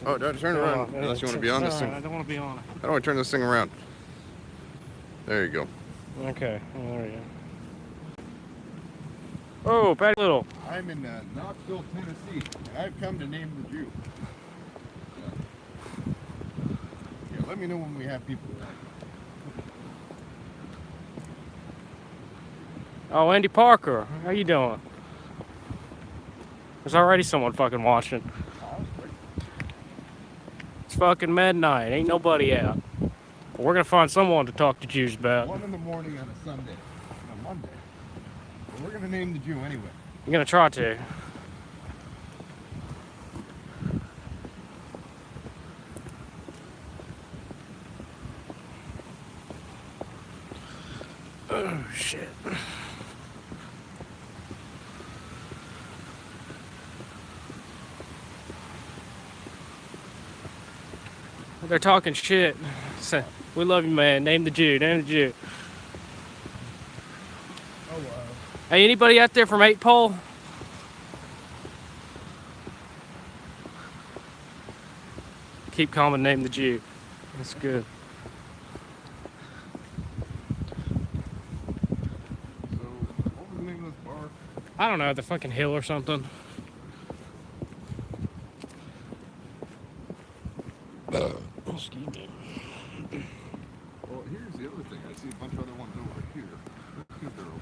Oh, turn it around. Unless you want to be on this thing. I don't want to be on it. How do I turn this thing around? There you go. Okay, there we go. Oh, Patty Little. I'm in Knoxville, Tennessee. I've come to name the Jew. Yeah, let me know when we have people. Oh, Andy Parker. How you doing? There's already someone fucking watching. It's fucking midnight. Ain't nobody out. But we're gonna find someone to talk to Jews about. 1 in the morning on a Sunday. On a Monday. But we're gonna name the Jew anyway. I'm gonna try to. Oh, shit. They're talking shit. So, we love you, man. Name the Jew. Name the Jew. Oh, wow. Hey, anybody out there from 8 Pole? Keep calm and name the Jew. That's good. So, what was the name of this bar? I don't know, the fucking hill or something. Excuse me. Well, here's the other thing. I see a bunch of other ones over here. Let's see if they're open.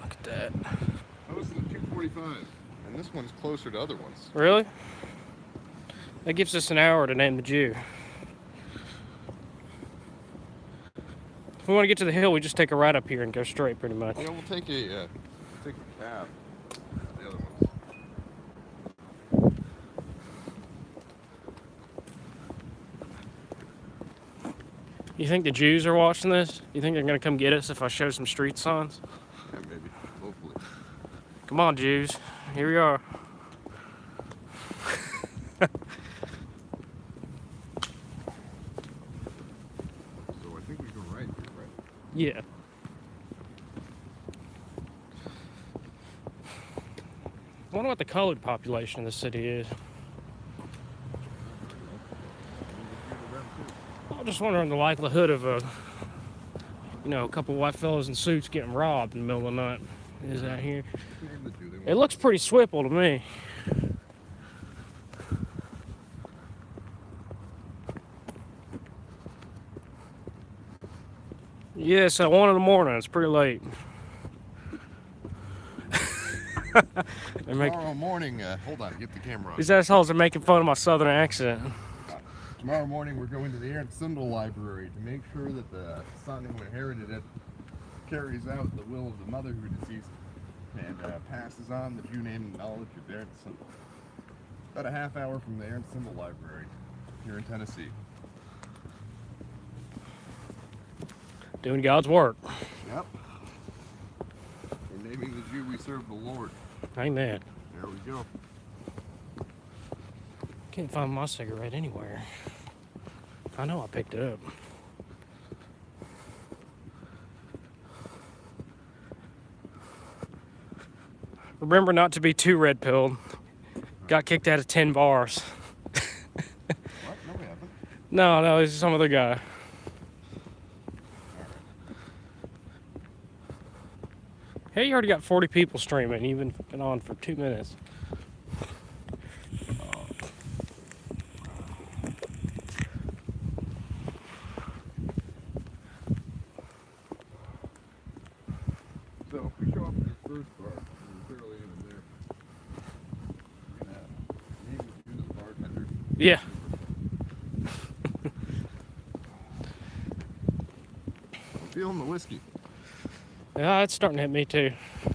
Look at that. Oh, this is a 245. And this one's closer to other ones. Really? That gives us an hour to name the Jew. If we want to get to the hill, we just take a right up here and go straight, pretty much. Yeah, we'll take a cab. The other ones. You think the Jews are watching this? You think they're gonna come get us if I show some street signs? Yeah, maybe. Hopefully. Come on, Jews. Here we are. So I think we go right here, right? Yeah. I wonder what the colored population of the city is. I'm just wondering the likelihood of a couple white fellas in suits getting robbed in the middle of the night is out here. It looks pretty Swipple to me. Yeah, so 1 in the morning. It's pretty late. Tomorrow morning, hold on, get the camera on. These assholes are making fun of my southern accent. Tomorrow morning, we're going to the Aaron Sindel Library to make sure that the son who inherited it carries out the will of the mother who deceased and passes on the Jew name and knowledge of Aaron Sindel. About a half hour from the Aaron Sindel Library here in Tennessee. Doing God's work. Yep. We're naming the Jew we serve the Lord. Amen. There we go. Can't find my cigarette anywhere. I know I picked it up. Remember not to be too red-pilled. Got kicked out of 10 bars. What? No, we haven't. No, it's some other guy. Hey, you already got 40 people streaming. You've been on for 2 minutes. So if we show up at the first bar, we're clearly in there. Name the Jew the bartender. Yeah. I'm feeling the whiskey. Yeah, it's starting to hit me too. Yeah.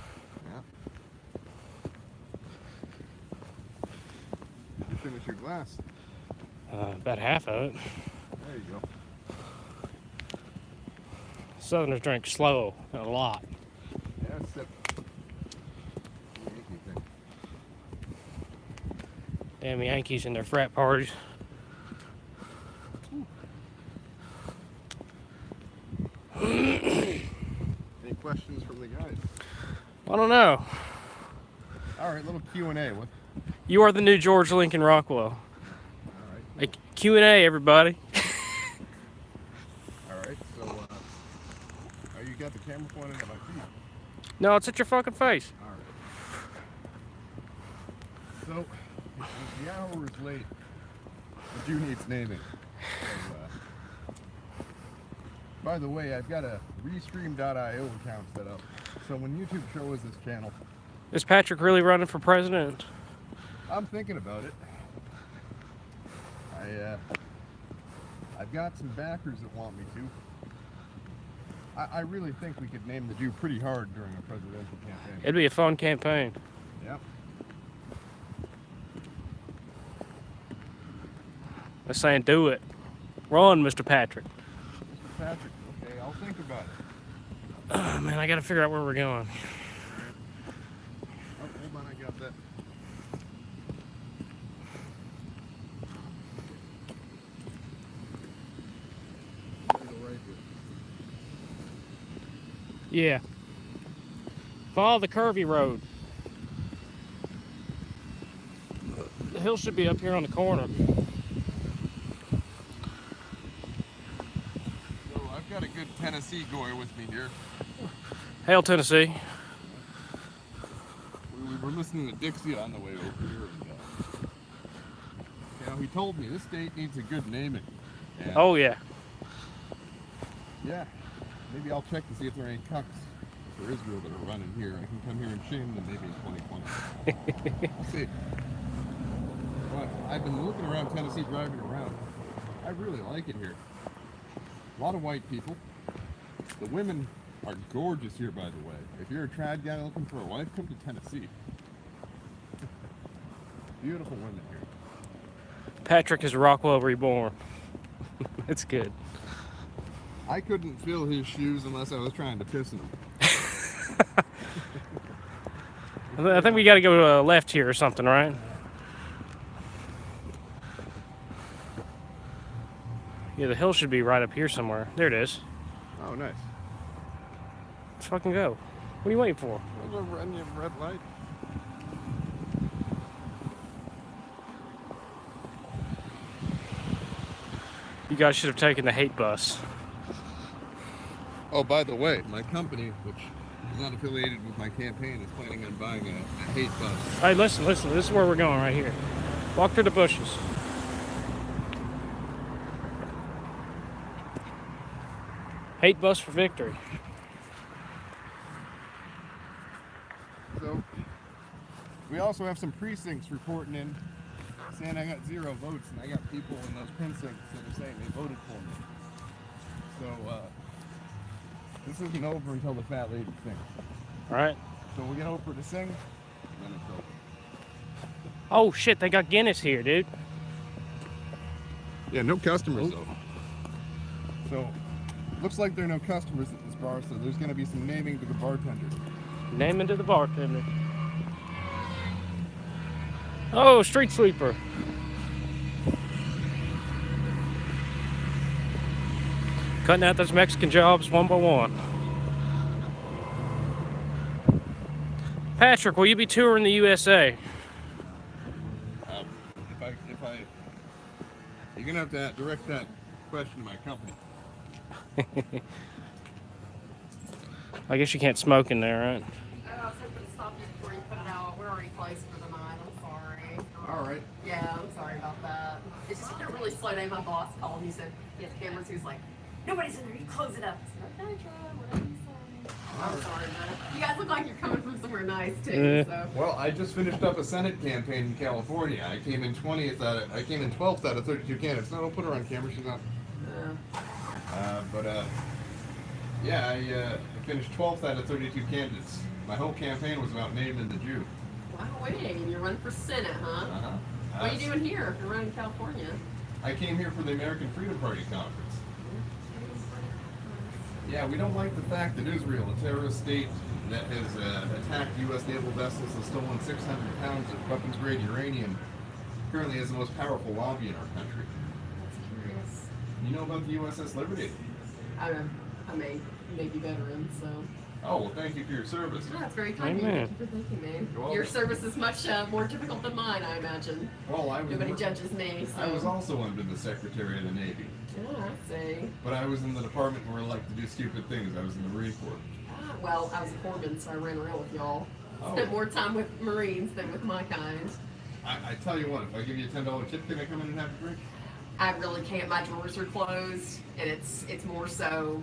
Did you finish your glass? About half of it. There you go. Southerners drink slow and a lot. Yeah, sip. Yankee thing. Damn Yankees and their frat parties. Any questions from the guys? I don't know. All right, little Q&A. What? You are the new George Lincoln Rockwell. All right. A Q&A, everybody. All right. So, oh, you got the camera pointed at my feet. No, it's at your fucking face. All right. So, the hour is late. The Jew needs naming. So, by the way, I've got a Restream.io account set up. So when YouTube shows this channel, Is Patrick really running for president? I'm thinking about it. I've got some backers that want me to. I really think we could name the Jew pretty hard during a presidential campaign. It'd be a fun campaign. Yep. They're saying do it. Run, Mr. Patrick. Mr. Patrick, okay, I'll think about it. Oh, man, I gotta figure out where we're going. Oh, hold on, I got that. Yeah. Follow the curvy road. The hill should be up here on the corner. So I've got a good Tennessee goer with me here. Hail, Tennessee. We were listening to Dixie on the way over here. And, he told me this state needs a good naming. And, Oh, yeah. yeah. Maybe I'll check to see if there are any cucks for Israel that are running here. I can come here and shame them maybe in 2020. We'll see. But I've been looking around Tennessee, driving around. I really like it here. A lot of white people. The women are gorgeous here, by the way. If you're a trad guy looking for a wife, come to Tennessee. Beautiful women here. Patrick is Rockwell reborn. It's good. I couldn't fill his shoes unless I was trying to piss in them. I think we gotta go left here or something, right? Yeah, the hill should be right up here somewhere. There it is. Oh, nice. Let's fucking go. What are you waiting for? There's a red light. You guys should have taken the hate bus. Oh, by the way, my company, which is not affiliated with my campaign, is planning on buying a hate bus. Hey, listen. This is where we're going right here. Walk through the bushes. Hate bus for victory. So, we also have some precincts reporting in saying I got 0 votes, and I got people in those precincts that are saying they voted for me. So, this isn't over until the fat lady sings. All right. So we'll get Oprah to sing, and then it's over. Oh shit, they got Guinness here, dude. Yeah, no customers though. So, looks like there are no customers at this bar, so there's going to be some naming to the bartender. Naming to the bartender. Oh, street sweeper. Cutting out those Mexican jobs one by one. Patrick, will you be touring the USA? If I, you're gonna have to direct that question to my company. I guess you can't smoke in there, right? I was hoping to stop you before you put it out. We're already closed for the night. I'm sorry. All right. Yeah, I'm sorry about that. It's just been a really slow day. My boss called and he said he has cameras. He was like, nobody's in there. You close it up. I said, okay, try whatever you say. I'm sorry, but you guys look like you're coming from somewhere nice too. So. Well, I just finished up a Senate campaign in California. I came in 12th out of 32 candidates. No, don't put her on camera. She's not. Yeah, I finished 12th out of 32 candidates. My whole campaign was about naming the Jew. Wow, waiting. You're running for Senate, huh? What are you doing here if you're running California? I came here for the American Freedom Party conference. Yeah, we don't like the fact that Israel, a terrorist state that has attacked U.S. naval vessels and stolen 600 pounds of weapons-grade uranium, currently has the most powerful lobby in our country. That's curious. You know about the USS Liberty? I'm a Navy veteran, so. Oh, well, thank you for your service. Oh, that's very kind of you. Amen. Thank you for thanking me. You're welcome. Your service is much more difficult than mine, I imagine. Well, Nobody judges me. So. I was also under the Secretary of the Navy. Yeah, I see. But I was in the department where I like to do stupid things. I was in the Marine Corps. Ah, well, I was a corpsman, so I ran around with y'all. Oh. Spent more time with Marines than with my kind. I tell you what, if I give you a $10 tip, can I come in and have a drink? I really can't. My drawers are closed, and it's more so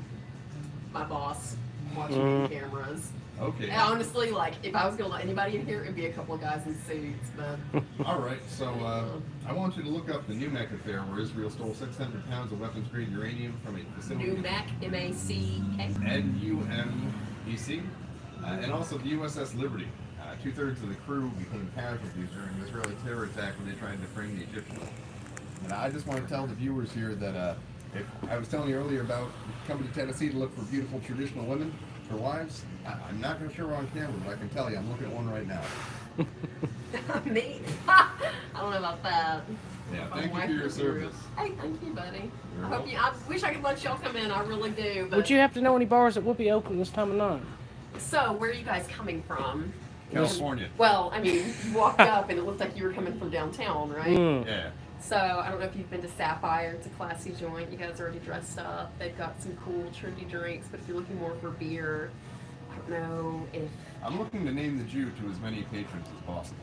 my boss watching the cameras. Okay. And honestly, like, if I was going to let anybody in here, it'd be a couple of guys in suits, but... All right, so I want you to look up the Numac affair where Israel stole 600 pounds of weapons-grade uranium from a facility... Numac, M-A-C-K? N-U-M-E-C. And also the USS Liberty. Two-thirds of the crew became casualties during an Israeli terror attack when they tried to frame the Egyptians. And I just want to tell the viewers here that if I was telling you earlier about coming to Tennessee to look for beautiful traditional women for wives, I'm not going to show her on camera, but I can tell you I'm looking at one right now. Me? I don't know about that. Yeah, My thank you wife for your is service. Hey, thank you, buddy. You're I hope welcome. you. I wish I could let y'all come in. I really do. But Would you have to know any bars that would be open this time of night? so, where are you guys coming from? California. Well, I mean, you walked up and it looked like you were coming from downtown, right? Mm. Yeah. So I don't know if you've been to Sapphire. It's a classy joint. You guys are already dressed up. They've got some cool, trendy drinks. But if you're looking more for beer, I don't know if. I'm looking to name the Jew to as many patrons as possible.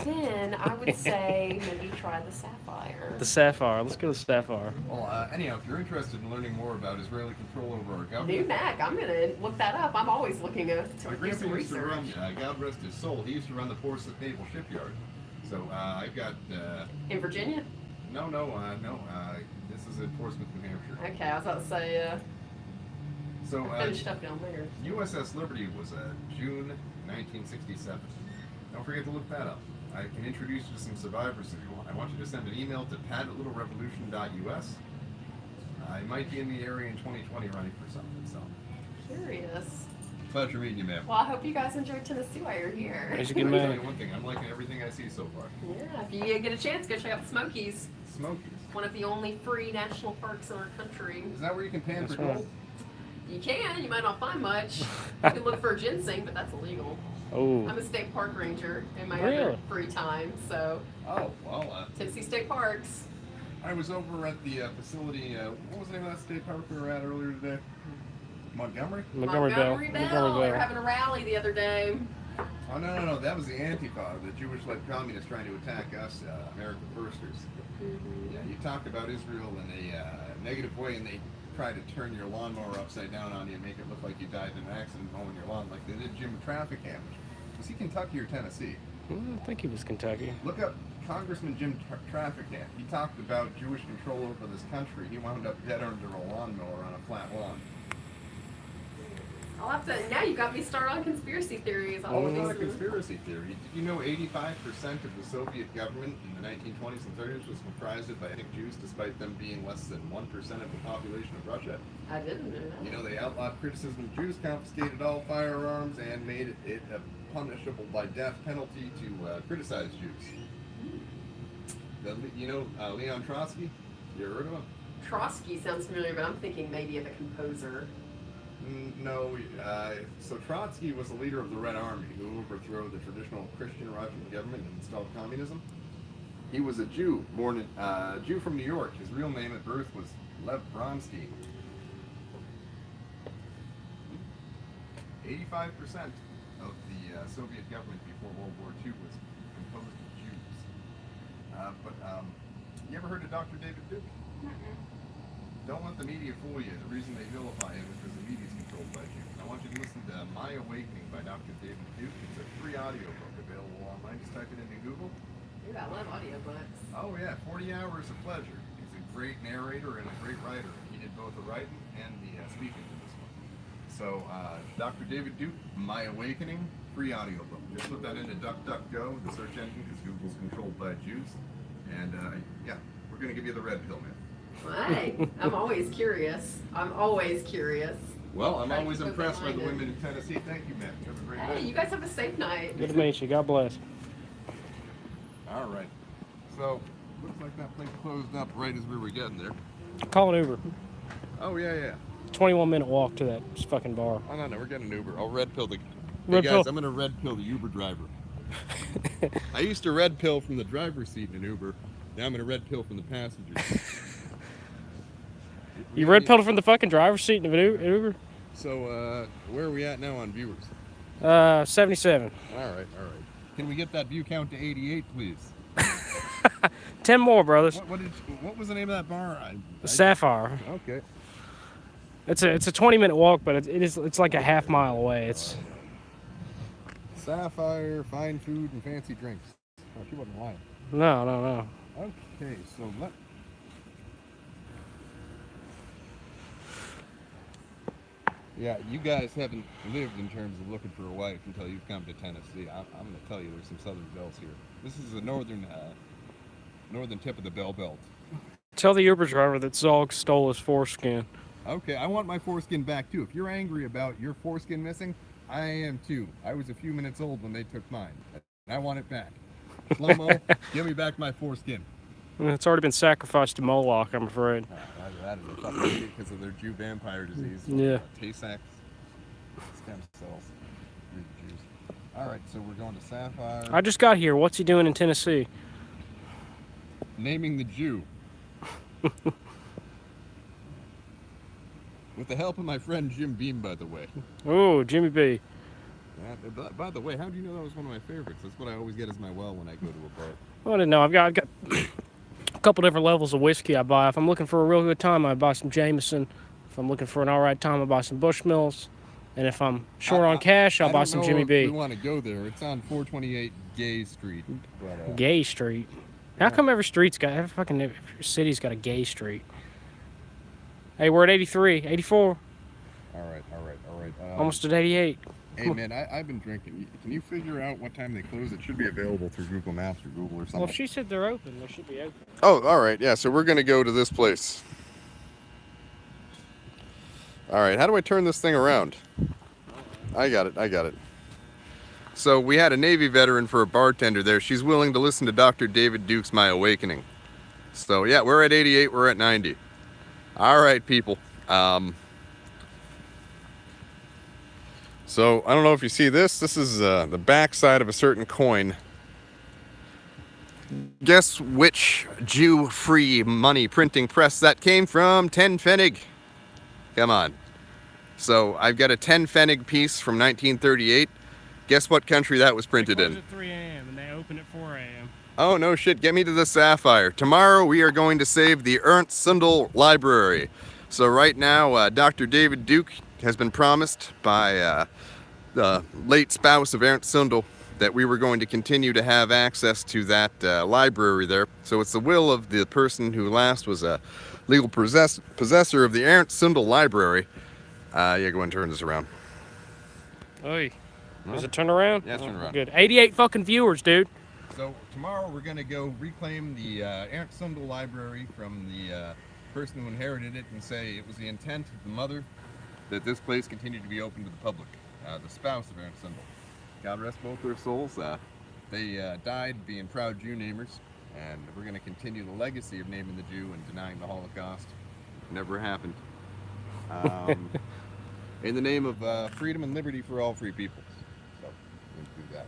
Then I would say maybe try the Sapphire. The Sapphire. Let's go to Sapphire. Well, anyhow, if you're interested in learning more about Israeli control over our government... Numac. I'm gonna look that up. I'm always looking to My do some grandpa used to research. run, God rest his soul, he used to run the Portsmouth Naval Shipyard. So I've got... In Virginia? No, this is in Portsmouth, New Hampshire. Okay, I was about to say, So I finished up down there. USS Liberty was June 1967. Don't forget to look that up. I can introduce you to some survivors if you want. I want you to send an email to pat@littlerevolution.us. I might be in the area in 2020 running for something, so. Curious. Pleasure meeting you, ma'am. Well, I hope you guys enjoyed Tennessee while you're here. He's a Let good me tell man. you one thing, I'm liking everything I see so far. Yeah, if you get a chance, go check out the Smokies. Smokies. One of the only free national parks in our country. Is that where you can pan That's for right. gold? You can, you might not find much. You can look for ginseng, but that's illegal. Oh. I'm a state park ranger in my Really? other free time, so Oh, well, Tennessee State Parks. I was over at the facility, what was the name of that state park we were at earlier today? Montgomery? Montgomery Bell. They were having a rally the other day. Oh, no, that was the Antifa, the Jewish-led communists trying to attack us, American firsters. Yeah, you talk about Israel in a negative way, and they try to turn your lawnmower upside down on you and make it look like you died in an accident mowing your lawn, like they did Jim Trafficant. Was he Kentucky or Tennessee? I think he was Kentucky. Look up Congressman Jim Trafficant. He talked about Jewish control over this country. He wound up dead under a lawnmower on a flat lawn. I'll have to. Now you got me started on conspiracy theories. Oh, it's not a conspiracy theory. Did you know 85% of the Soviet government in the 1920s and 30s was comprised of ethnic Jews, despite them being less than 1% of the population of Russia? I didn't know that. You know, they outlawed criticism of Jews, confiscated all firearms, and made it a punishable by death penalty to criticize Jews. Leon Trotsky? You ever heard of him? Trotsky sounds familiar, but I'm thinking maybe of a composer. No, so Trotsky was the leader of the Red Army who overthrew the traditional Christian Russian government and installed communism. He was a Jew, born in Jew from New York. His real name at birth was Lev Bronsky. 85% of the Soviet government before World War II was composed of Jews. You ever heard of Dr. David Duke? Don't let the media fool you. The reason they vilify him is because the media is controlled by Jews. I want you to listen to My Awakening by Dr. David Duke. It's a free audiobook available online. Just type it into Google. Dude, I love audiobooks. Oh yeah, 40 hours of pleasure. He's a great narrator and a great writer. He did both the writing and the speaking to this one. So, Dr. David Duke, My Awakening, free audiobook. Just put that into DuckDuckGo, the search engine, because Google's controlled by Jews. And yeah, we're going to give you the red pill, man. Hey, I'm always curious. Well, I'm Try to always keep impressed by the open-minded. women in Tennessee. Thank you, man. Have a great Hey, day. you guys have a safe night. Good to meet you. God bless. All right. So, looks like that place closed up right as we were getting there. Call an Uber. Oh, yeah. 21-minute walk to that fucking bar. Oh, no, we're getting an Uber. I'll red pill the... Red hey guys, pill. I'm gonna red pill the Uber driver. I used to red pill from the driver's seat in an Uber. Now I'm gonna red pill from the passenger seat. You red pilled from the fucking driver's seat in an Uber? So, where are we at now on viewers? 77. All right. Can we get that view count to 88, please? 10 more, brothers. What was the name of that bar? Sapphire. Okay. It's a 20-minute walk, but it's like a half mile away. It's Sapphire, fine food, and fancy drinks. Oh, she wasn't lying. no. Okay, so yeah, you guys haven't lived in terms of looking for a wife until you've come to Tennessee. I'm going to tell you there's some Southern bells here. This is the northern tip of the Bell Belt. Tell the Uber driver that Zog stole his foreskin. Okay, I want my foreskin back too. If you're angry about your foreskin missing, I am too. I was a few minutes old when they took mine, and I want it back. Shlomo, give me back my foreskin. It's already been sacrificed to Moloch, I'm afraid. That is a fucking idiot because of their Jew vampire disease. Yeah. Tay-Sachs, stem cells, Jews. All right, so we're going to Sapphire. I just got here. What's he doing in Tennessee? Naming the Jew. With the help of my friend Jim Beam, by the way. Oh, Jimmy B. By the way, how do you know that was one of my favorites? That's what I always get as my well when I go to a bar. Well, I didn't know. I've got a couple different levels of whiskey I buy. If I'm looking for a real good time, I buy some Jameson. If I'm looking for an all right time, I buy some Bushmills. And if I'm short on cash, I'll buy some Jimmy B. We want to go there. It's on 428 Gay Street. But, Gay Street. How come every city's got a gay street? Hey, we're at 83, 84. All right. Almost at 88. Hey, man, I've been drinking. Can you figure out what time they close? It should be available through Google Maps or Google or something. Well, if she said they're open, they should be open. Oh, all right. Yeah, so we're going to go to this place. All right, how do I turn this thing around? I got it. So we had a Navy veteran for a bartender there. She's willing to listen to Dr. David Duke's My Awakening. So, yeah, we're at 88. We're at 90. All right, people. So, I don't know if you see this. This is the backside of a certain coin. Guess which Jew-free money printing press that came from? 10 Pfennig. Come on. So, I've got a 10 Pfennig piece from 1938. Guess what country that was printed in? They close at 3 a.m. and they open at 4 a.m. Oh, no shit. Get me to the Sapphire. Tomorrow we are going to save the Ernst Sundel Library. So right now, Dr. David Duke has been promised by the late spouse of Ernst Sundel that we were going to continue to have access to that library there. So it's the will of the person who last was a legal possessor of the Ernst Sundel Library. Yeah, go ahead and turn this around. Oi. Is it turn around? Yeah, it's turn around. Good. 88 fucking viewers, dude. So tomorrow we're going to go reclaim the Ernst Sundel Library from the person who inherited it and say it was the intent of the mother that this place continue to be open to the public. The spouse of Ernst Sundel. God rest both their souls. They died being proud Jew namers, and we're going to continue the legacy of naming the Jew and denying the Holocaust. It never happened. In the name of freedom and liberty for all free people. So, we're going to do that.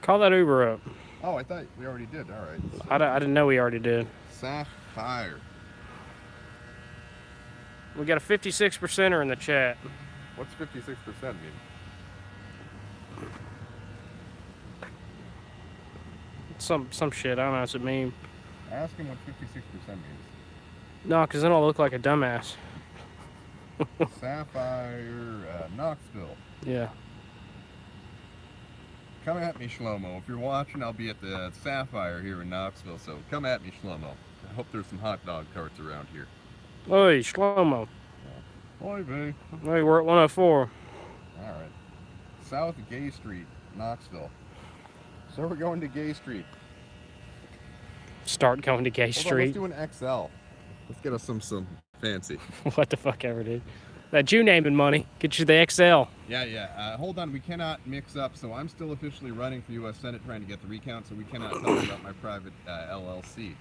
Call that Uber up. Oh, I thought we already did. All right. So, I didn't know we already did. Sapphire. We got a 56%er in the chat. What's 56% mean? Some shit. I don't know. It's a meme. Ask him what 56% means. No, because then I'll look like a dumbass. Sapphire, Knoxville. Yeah. Come at me, Shlomo. If you're watching, I'll be at the Sapphire here in Knoxville, so come at me, Shlomo. I hope there's some hot dog carts around here. Oi, Shlomo. Oi, babe. Hey, we're at 104. All right. South of Gay Street, Knoxville. So we're going to Gay Street. Start going to Gay Hold on, Street. let's do an XL. Let's get us some fancy. What the fuck ever, dude. That Jew naming money. Get you the XL. Yeah. Hold on, we cannot mix up. So I'm still officially running for U.S. Senate trying to get the recount, so we cannot talk about my private LLC.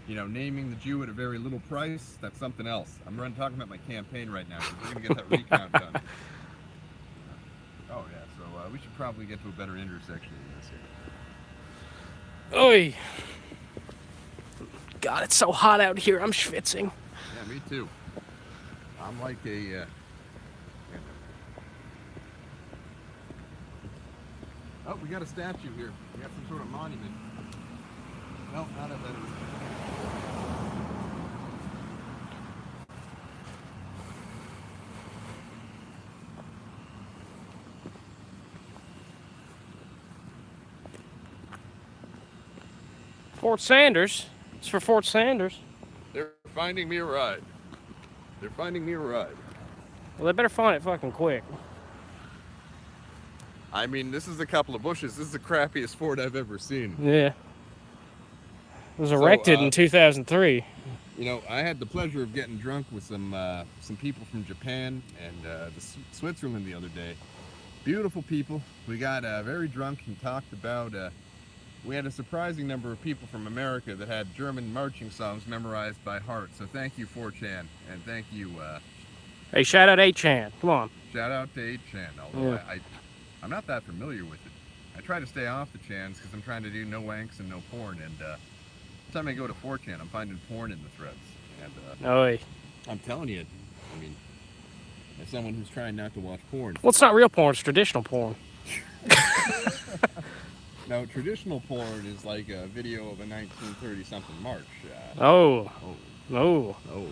You know, naming the Jew at a very little price, that's something else. I'm talking about my campaign right now, because we're going to get that recount done. Oh, yeah, so we should probably get to a better intersection than this here. Oi! God, it's so hot out here. I'm schwitzing. Yeah, me too. I'm like a... Oh, we got a statue here. We got some sort of monument. No, not a veteran. Fort Sanders. It's for Fort Sanders. They're finding me a ride. They're finding me a ride. Well, they better find it fucking quick. I mean, this is a couple of bushes. This is the crappiest fort I've ever seen. Yeah. It was erected in 2003. You know, I had the pleasure of getting drunk with some people from Japan and Switzerland the other day. Beautiful people. We got very drunk and talked about... we had a surprising number of people from America that had German marching songs memorized by heart. So thank you, 4chan, and thank you... Hey, shout out 8chan. Come on. Shout out to 8chan, although I'm not that familiar with it. I try to stay off the chans because I'm trying to do no wanks and no porn, and every time I go to 4chan, I'm finding porn in the threads. And Oi. I'm telling you, I mean, as someone who's trying not to watch porn. Well, it's not real porn. It's traditional porn. No, traditional porn is like a video of a 1930-something march. Oh. Oh. No. Oh.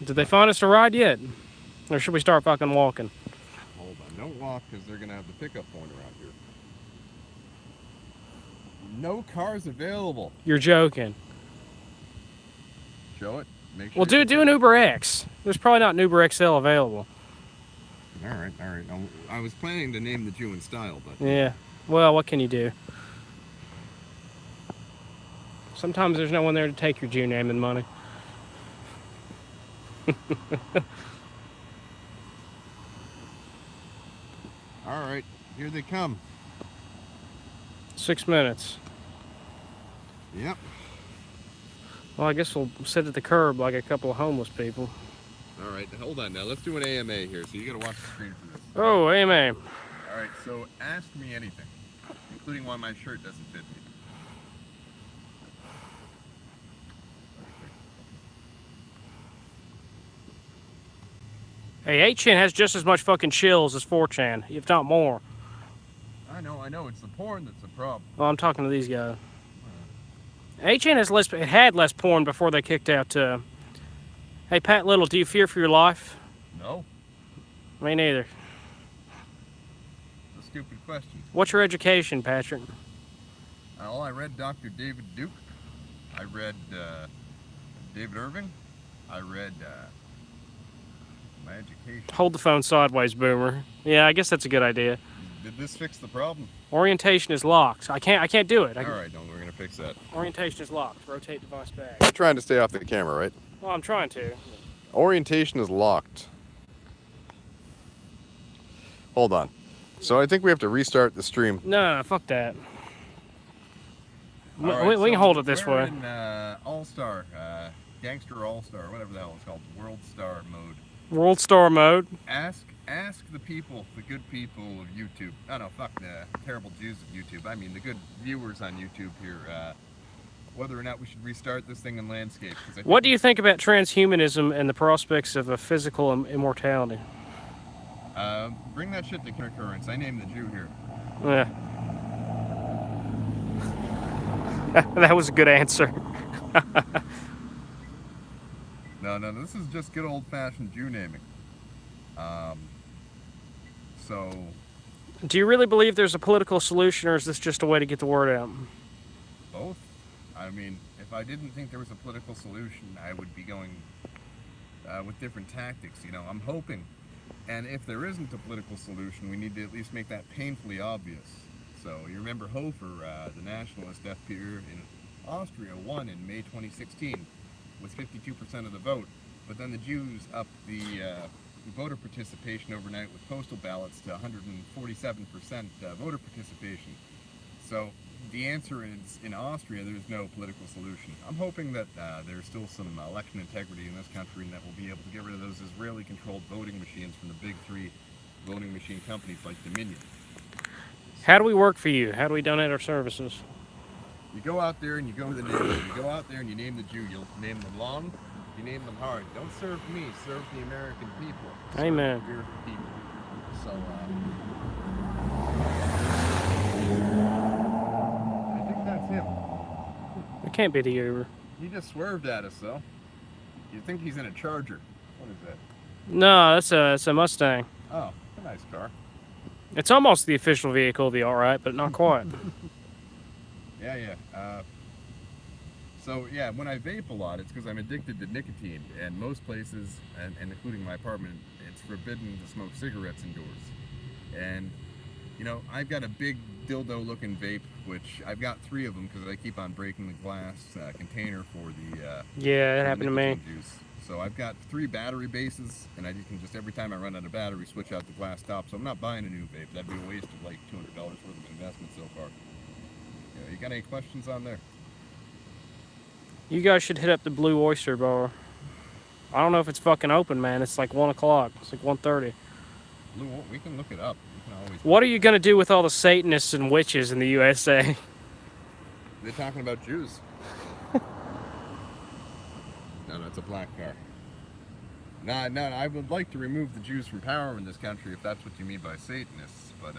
Did they find us a ride yet? Or should we start fucking walking? Hold on. Don't walk because they're going to have the pickup point around here. No cars available. You're joking. Show it. Make sure. Well, do an Uber X. There's probably not an Uber XL available. All right. I was planning to name the Jew in style, but... Yeah. Well, what can you do? Sometimes there's no one there to take your Jew name and money. All right. Here they come. 6 minutes. Yep. Well, I guess we'll sit at the curb like a couple of homeless people. All right. Hold on now. Let's do an AMA here. So you got to watch the screen for this. Oh, amen. All right. So ask me anything, including why my shirt doesn't fit me. Hey, 8chan has just as much fucking chills as 4chan, if not more. I know. It's the porn that's the problem. Well, I'm talking to these guys. 8chan has less. It had less porn before they kicked out. Hey, Pat Little, do you fear for your life? No. Me neither. It's a stupid question. What's your education, Patrick? Well, I read Dr. David Duke. I read David Irving. I read my education. Hold the phone sideways, Boomer. Yeah, I guess that's a good idea. Did this fix the problem? Orientation is locked. I can't do it. All right, we're gonna fix that. Orientation is locked. Rotate device back. You're trying to stay off the camera, right? Well, I'm trying to. Orientation is locked. Hold on. So I think we have to restart the stream. No, fuck that. All right, we can so hold it this we're way. in All-Star, Gangster All-Star, whatever the hell it's called, World Star mode. World Star mode. Ask the people, the good people of YouTube. Oh no, fuck the terrible Jews of YouTube. I mean the good viewers on YouTube here. Whether or not we should restart this thing in landscape. What do you think about transhumanism and the prospects of a physical immortality? Bring that shit to concurrence. I named the Jew here. Yeah. That was a good answer. No, this is just good old-fashioned Jew naming. So... Do you really believe there's a political solution, or is this just a way to get the word out? Both. I mean, if I didn't think there was a political solution, I would be going with different tactics, you know. I'm hoping. And if there isn't a political solution, we need to at least make that painfully obvious. So, you remember Hofer, the nationalist FPÖ in Austria, won in May 2016 with 52% of the vote. But then the Jews upped the voter participation overnight with postal ballots to 147% voter participation. So the answer is in Austria, there's no political solution. I'm hoping that there's still some election integrity in this country and that we'll be able to get rid of those Israeli-controlled voting machines from the big three voting machine companies like Dominion. How do we work for you? How do we donate our services? You go out there and you go to the name. You go out there and you name the Jew. You'll name them long, you name them hard. Don't serve me, serve the American people. Serve Amen. your people. So, I think that's him. It can't be the Uber. He just swerved at us, though. You think he's in a Charger. What is that? No, it's a Mustang. Oh, it's a nice car. It's almost the official vehicle of the alt-right, but not quite. Yeah. So, yeah, when I vape a lot, it's because I'm addicted to nicotine. And most places, and including my apartment, it's forbidden to smoke cigarettes indoors. And, you know, I've got a big dildo-looking vape, which I've got 3 of them because I keep on breaking the glass container for the Yeah, it happened to me. juice. So I've got 3 battery bases, and I can just, every time I run out of battery, switch out the glass top. So I'm not buying a new vape. That'd be a waste of like $200 worth of investment so far. You got any questions on there? You guys should hit up the Blue Oyster Bar. I don't know if it's fucking open, man. It's like 1 o'clock. It's like 1:30. Blue, we can look it up. We can always. What are you gonna do with all the Satanists and witches in the USA? They're talking about Jews. No, it's a black car. No, I would like to remove the Jews from power in this country if that's what you mean by Satanists. But,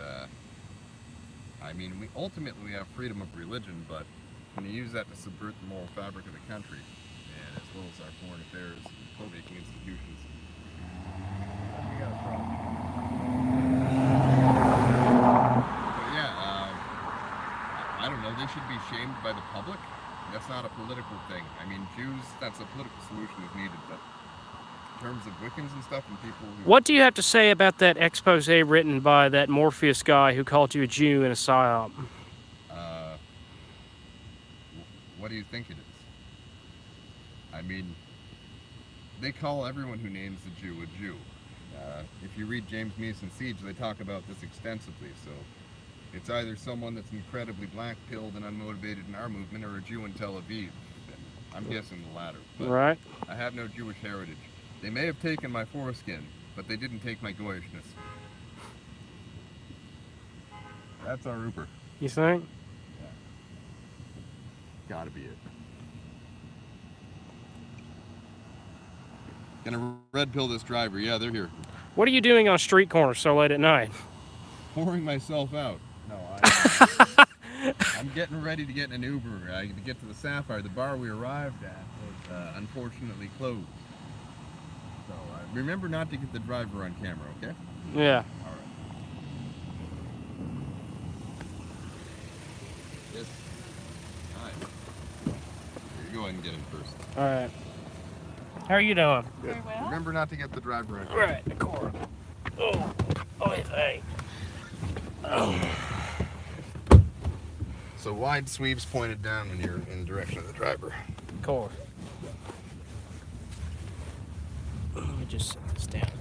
I mean, we have freedom of religion, but when you use that to subvert the moral fabric of the country, and as well as our foreign affairs and code-making institutions, we got a problem. But yeah, I don't know, they should be shamed by the public. That's not a political thing. I mean, Jews, that's a political solution is needed, but in terms of Wiccans and stuff and people who... What do you have to say about that expose written by that Morpheus guy who called you a Jew in a psyop? What do you think it is? I mean, they call everyone who names a Jew a Jew. If you read James Mason's Siege, they talk about this extensively, so it's either someone that's incredibly black-pilled and unmotivated in our movement or a Jew in Tel Aviv. I'm guessing the latter. But Right. I have no Jewish heritage. They may have taken my foreskin, but they didn't take my goyishness. That's our Uber. You think? Gotta be it. Gonna red pill this driver. Yeah, they're here. What are you doing on a street corner so late at night? Pouring myself out. No, I'm getting ready to get in an Uber to get to the Sapphire. The bar we arrived at was unfortunately closed. So remember not to get the driver on camera, okay? Yeah. All right. Yes. Hi. Here, you go ahead and get in first. All right. How are you doing? Good. Very well. Remember not to get the driver on camera. Right, the car. Oh, hey. Oh. So wide sweeps pointed down when you're in the direction of the driver. Of course. Let me just set this down.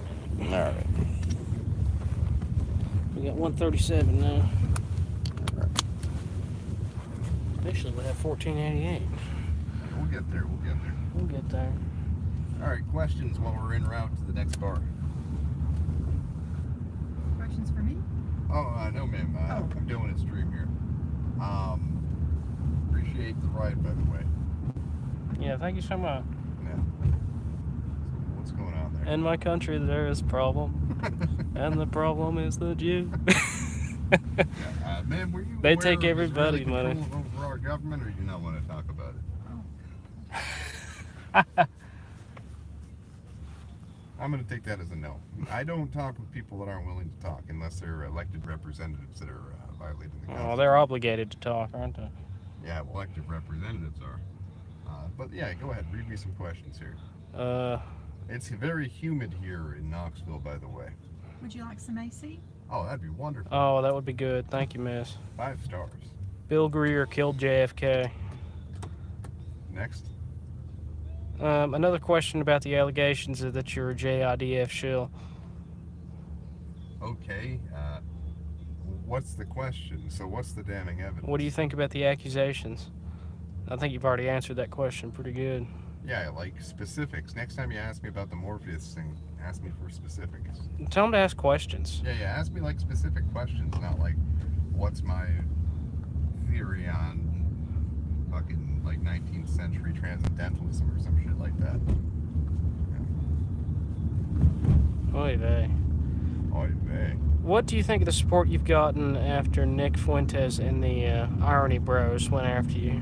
All right. We got 137 now. Eventually we'll have 1488. We'll get there. We'll get there. All right, questions while we're en route to the next bar. Questions for me? Oh, no, ma'am. I'm doing a stream here. Appreciate the ride, by the way. Yeah, thank you so much. Yeah. So what's going on there? In my country, there is a problem, and the problem is the Jew. Yeah, ma'am, were you They aware take of everybody's Israeli money. control over our government, or do you not want to talk about it? I'm going to take that as a no. I don't talk with people that aren't willing to talk unless they're elected representatives that are violating the Constitution. Oh, they're obligated to talk, aren't they? Yeah, well, elected representatives are. But yeah, go ahead. Read me some questions here. It's very humid here in Knoxville, by the way. Would you like some AC? Oh, that'd be wonderful. Oh, that would be good. Thank you, miss. 5 stars. Bill Greer killed JFK. Next. Another question about the allegations that you're a JIDF shill. Okay. what's the question? So what's the damning evidence? What do you think about the accusations? I think you've already answered that question pretty good. Yeah, like specifics. Next time you ask me about the Morpheus thing, ask me for specifics. Tell them to ask questions. Yeah, ask me like specific questions, not like what's my theory on fucking like 19th century transcendentalism or some shit like that. Oy vey. Oy vey. What do you think of the support you've gotten after Nick Fuentes and the Irony Bros went after you?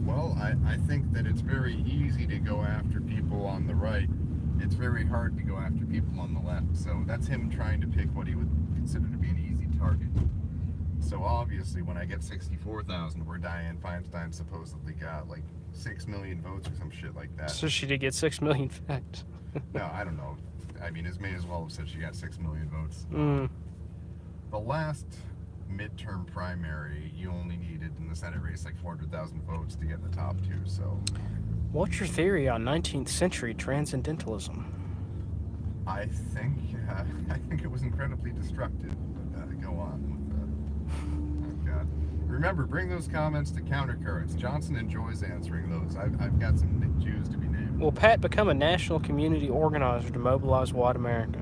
Well, I think that it's very easy to go after people on the right. It's very hard to go after people on the left. So that's him trying to pick what he would consider to be an easy target. So obviously, when I get 64,000, where Dianne Feinstein supposedly got like 6 million votes or some shit like that. So she did get 6 million votes. No, I don't know. I mean, it may as well have said she got 6 million votes. The last midterm primary, you only needed in the Senate race like 400,000 votes to get in the top two. So, what's your theory on 19th century transcendentalism? I think it was incredibly destructive. But go on with oh God. Remember, bring those comments to Countercurrents. Johnson enjoys answering those. I've got some Jews to be named. Will Pat become a national community organizer to mobilize white America?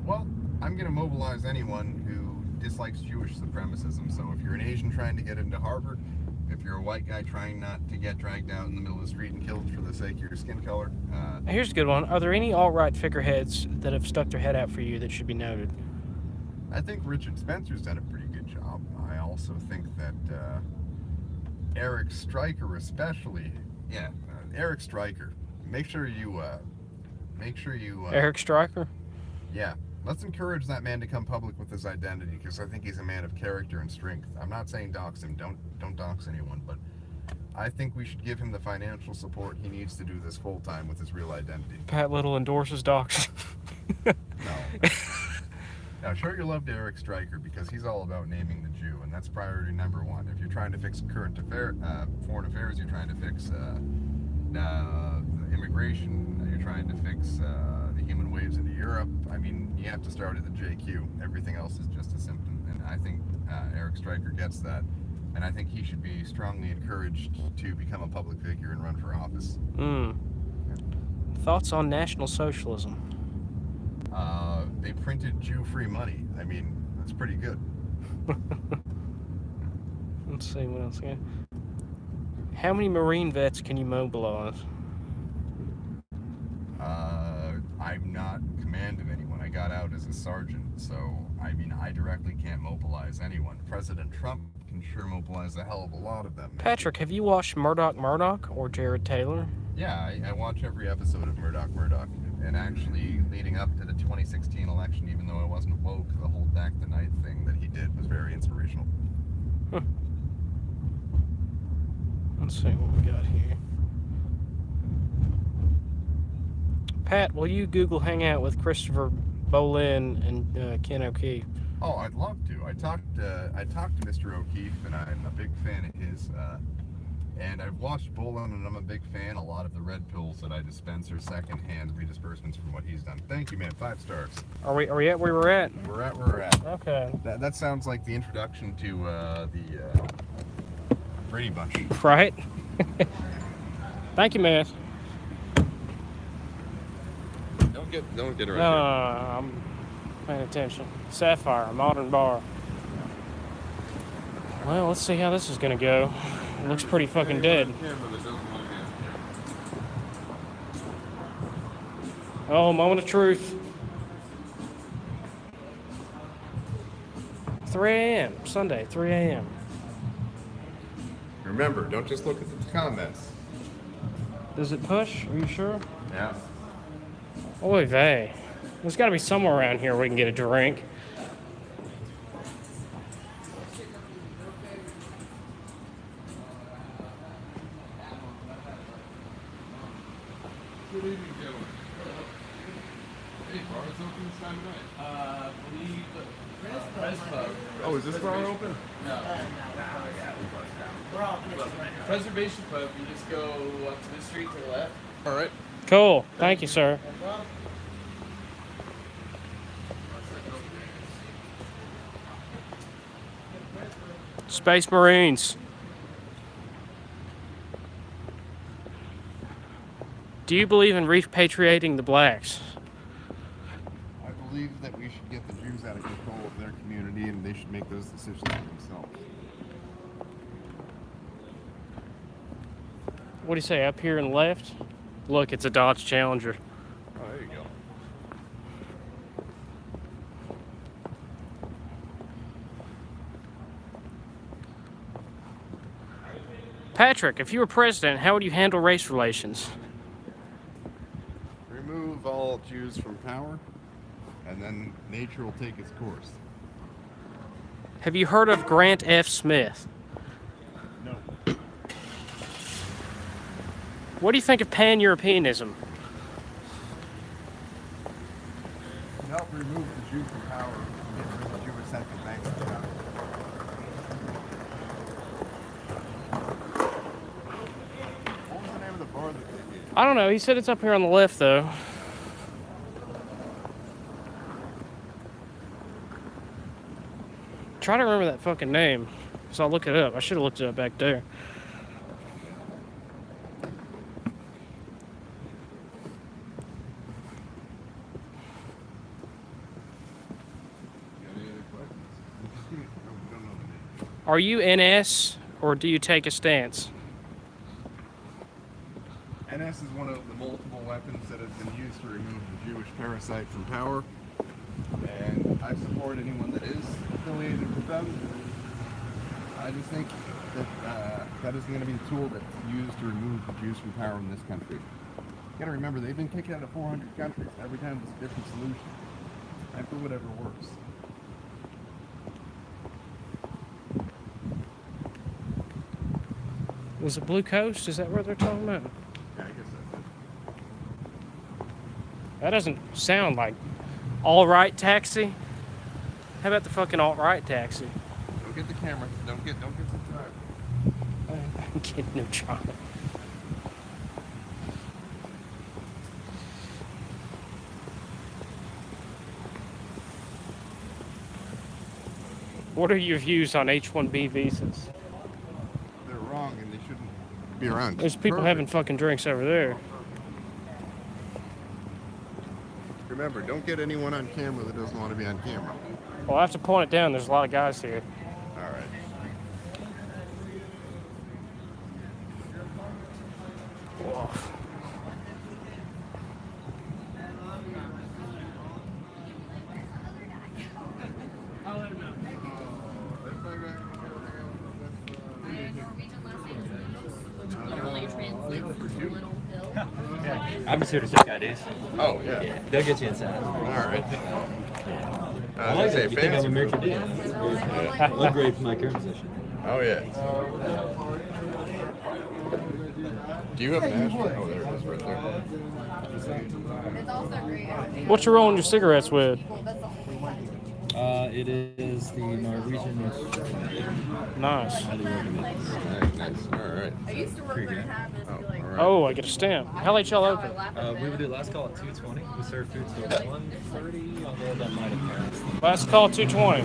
Well, I'm going to mobilize anyone who dislikes Jewish supremacism. So if you're an Asian trying to get into Harvard, if you're a white guy trying not to get dragged out in the middle of the street and killed for the sake of your skin color. Here's a good one. Are there any alt-right figureheads that have stuck their head out for you that should be noted? I think Richard Spencer's done a pretty good job. I also think that Eric Stryker especially, Eric Stryker. Make sure you Eric Stryker? Yeah. Let's encourage that man to come public with his identity, because I think he's a man of character and strength. I'm not saying dox him. Don't dox anyone, but I think we should give him the financial support he needs to do this full time with his real identity. Pat Little endorses docs. No. Now, show your love to Eric Stryker, because he's all about naming the Jew, and that's priority number one. If you're trying to fix foreign affairs, you're trying to fix immigration, you're trying to fix the human waves into Europe. I mean, you have to start at the JQ. Everything else is just a symptom, and I think Eric Stryker gets that, and I think he should be strongly encouraged to become a public figure and run for office. Thoughts on National Socialism? They printed Jew-free money. I mean, that's pretty good. Let's see what else again. How many Marine vets can you mobilize? I'm not commanding anyone. I got out as a sergeant, so I mean, I directly can't mobilize anyone. President Trump can sure mobilize a hell of a lot of them. Patrick, have you watched Murdoch or Jared Taylor? Yeah, I watch every episode of Murdoch. And actually, leading up to the 2016 election, even though I wasn't woke, the whole Back the Night thing that he did was very inspirational. Let's see what we got here. Pat, will you Google Hangout with Christopher Bolin and Ken O'Keefe? Oh, I'd love to. I talked to Mr. O'Keefe, and I'm a big fan of his. And I've watched Bolin, and I'm a big fan. A lot of the red pills that I dispense are secondhand redisbursements from what he's done. Thank you, man. 5 stars. Are we at where we're at? We're at where we're at. Okay. That sounds like the introduction to the Brady Bunch. Right? Thank you, man. Don't get her No, I'm paying attention. Sapphire, modern bar. Well, let's see how this is gonna go. It looks pretty fucking dead. Oh, moment of truth. 3 a.m. Sunday, 3 a.m. Remember, don't just look at the comments. Does it push? Are you sure? Yeah. Oy vey. There's got to be somewhere around here where we can get a drink. Good evening, gentlemen. Hey, bar's open this time of night. Press Pub. Oh, is this bar open? No. We're all Preservation Pub. You just go up to the street to the left. All right. Cool. Thank you, sir. Space Marines. Do you believe in repatriating the blacks? I believe that we should get the Jews out of control of their community, and they should make those decisions for themselves. What do you say, up here and left? Look, it's a Dodge Challenger. Oh, there you go. Patrick, if you were president, how would you handle race relations? Remove all Jews from power, and then nature will take its course. Have you heard of Grant F. Smith? No. What do you think of pan-Europeanism? Help remove the Jews from power and get rid of the Jewish central banks in power. What was the name of the bar that they did? I don't know. He said it's up here on the left, though. Try to remember that fucking name, so I'll look it up. I should have looked it up back there. You got any other questions? No, we don't know the name. Are you NS, or do you take a stance? NS is one of the multiple weapons that has been used to remove the Jewish parasite from power, and I support anyone that is affiliated with them. I just think that that isn't going to be the tool that's used to remove the Jews from power in this country. You got to remember, they've been kicked out of 400 countries. Every time it's a different solution, and for whatever works. Was it Blue Coast? Is that where they're talking about? Yeah, I guess that's it. That doesn't sound like all-right taxi. How about the fucking alt-right taxi? Don't get the camera. Don't get the driver. I'm getting no job. What are your views on H-1B visas? They're wrong, and they shouldn't be around. There's people Perfect. having fucking drinks over there. Remember, don't get anyone on camera that doesn't want to be on camera. Well, I have to point it down. There's a lot of guys here. All right. Whoa. I'm just here to check IDs. Oh, yeah. Yeah, they'll get you inside. All right. I like it. You think I'm fancy. American Dad? Look great for my current position. Oh, yeah. Do you have an ashtray? Oh, there it is right there. It's also great. What you rolling your cigarettes with? That's all. It is the Norwegian. Nice. Highly recommend. Nice. All right. I used to work there and have this. Oh, Like, all right. Oh, I get a stamp. How late y'all I open? laugh at We would them. do last call at 2:20. We serve food till 1:30, although that might have passed. Last call 220.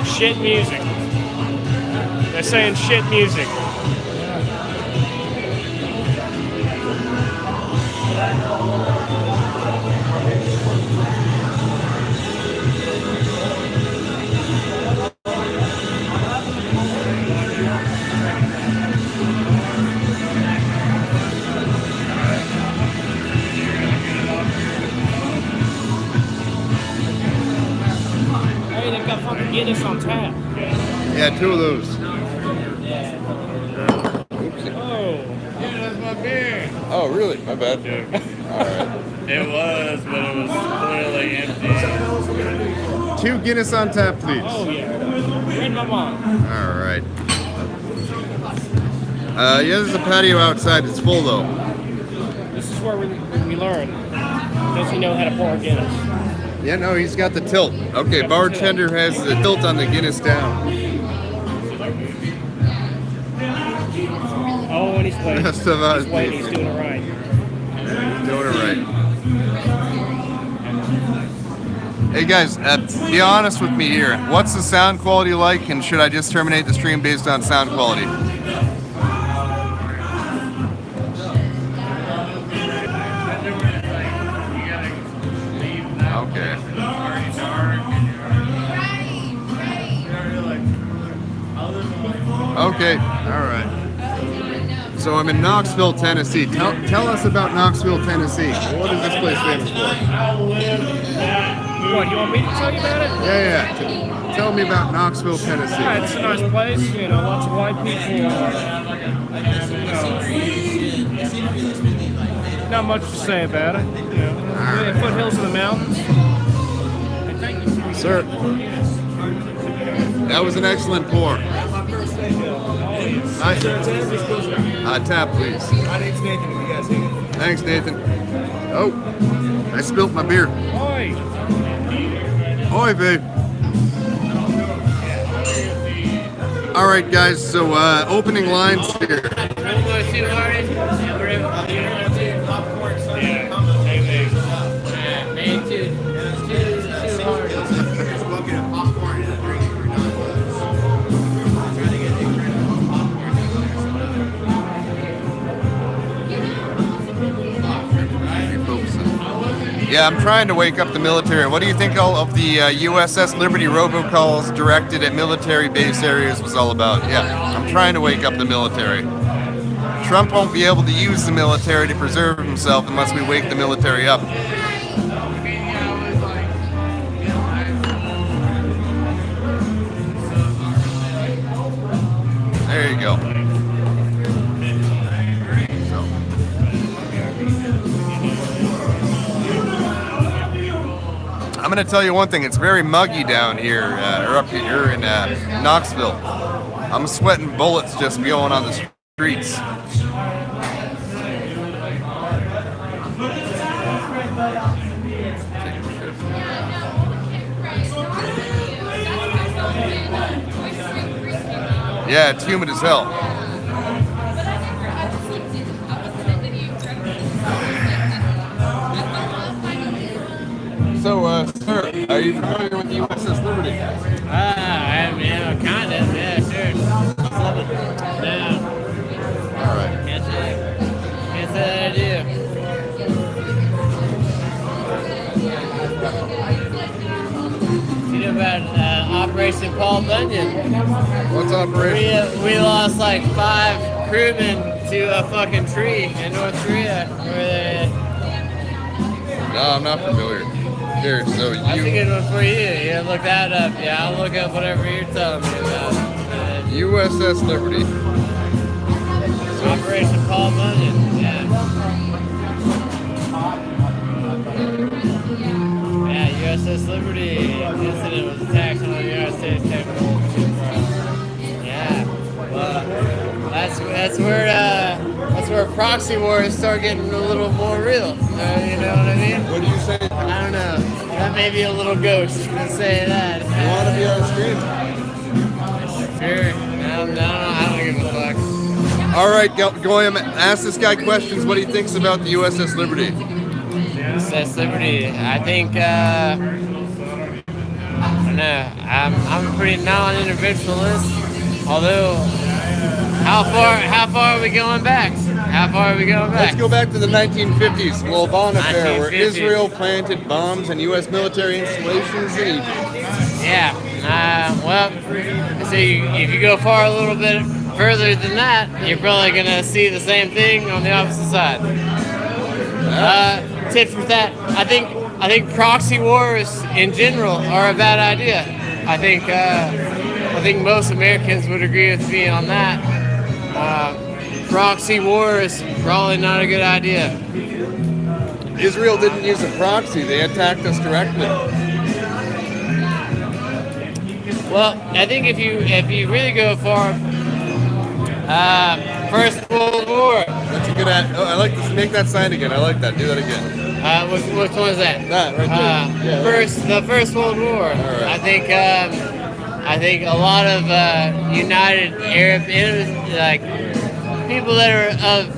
Shit music. They're saying shit music. Hey, they've got fucking Guinness on tap. Yeah, two of those. Oh. Yeah, that's my beer. Oh, really? My bad. All right. It was, but it was clearly empty. 2 Guinness on tap, please. Oh, yeah. Read my mind. All right. Yeah, there's a patio outside. It's full though. This is where we learn. Does he know how to pour a Guinness? Yeah, no, he's got the tilt. Okay, bartender has the tilt on the Guinness down. Oh, and he's waiting. That's about He's waiting. He's doing it right. Doing it right. Hey guys, be honest with me here. What's the sound quality like, and should I just terminate the stream based on sound quality? Okay. Okay, all right. So I'm in Knoxville, Tennessee. Tell us about Knoxville, Tennessee. What is this place famous for? What, you want me to tell you about it? Yeah. Tell me about Knoxville, Tennessee. Yeah, it's a nice place. You know, lots of white people. Not much to say about it. You know, the foothills of the mountains. Hey, thank you. Sir, that was an excellent pour. Tap, please. My name's Nathan. You guys hang it. Thanks, Nathan. Oh, I spilt my beer. Oi! Oi, babe. All right, guys. So opening lines here. Yeah, I'm trying to wake up the military. What do you think all of the USS Liberty robocalls directed at military base areas was all about? Yeah, I'm trying to wake up the military. Trump won't be able to use the military to preserve himself unless we wake the military up. There you go. I'm going to tell you one thing. It's very muggy down here, or up here in Knoxville. I'm sweating bullets just going on the streets. Yeah, it's humid as hell. So, sir, are you familiar with the USS Liberty? I mean, kind of, yeah, sure. No. All right. Can't say that I do. You know about Operation Paul Bunyan? What's operation? We lost like 5 crewmen to a fucking tree in North Korea. No, I'm not familiar. Here, so That's a you good one for you. Yeah, look that up. Yeah, I'll look up whatever you're telling me about. USS Liberty. Operation Paul Bunyan. Yeah. Yeah, USS Liberty incident was attacked on the United States technical ship. Yeah. Well, that's where proxy wars start getting a little more real. You know what I mean? What do you say? I don't know. That may be a little ghost to say that. You want to be on stream? Sure. No, I don't give a fuck. All right, go ahead. Ask this guy questions. What he thinks about the USS Liberty. USS Liberty. I think. I don't know. I'm a pretty non-interventionalist. Although, how far are we going back? Let's go back to the 1950s, Lobon affair, where 1950s. Israel planted bombs on U.S. military installations in Egypt. Yeah. Well, so if you go far a little bit further than that, you're probably gonna see the same thing on the opposite side. Tit for tat. I think proxy wars in general are a bad idea. I think most Americans would agree with me on that. Proxy war is probably not a good idea. Israel didn't use a proxy; they attacked us directly. Well, I think if you really go far First World War. That's a good ad. Oh, I like this. Make that sign again. I like that. Do that again. Which one is that? That right there. Yeah. The First World War. right. I think a lot of United Arab, like people that are of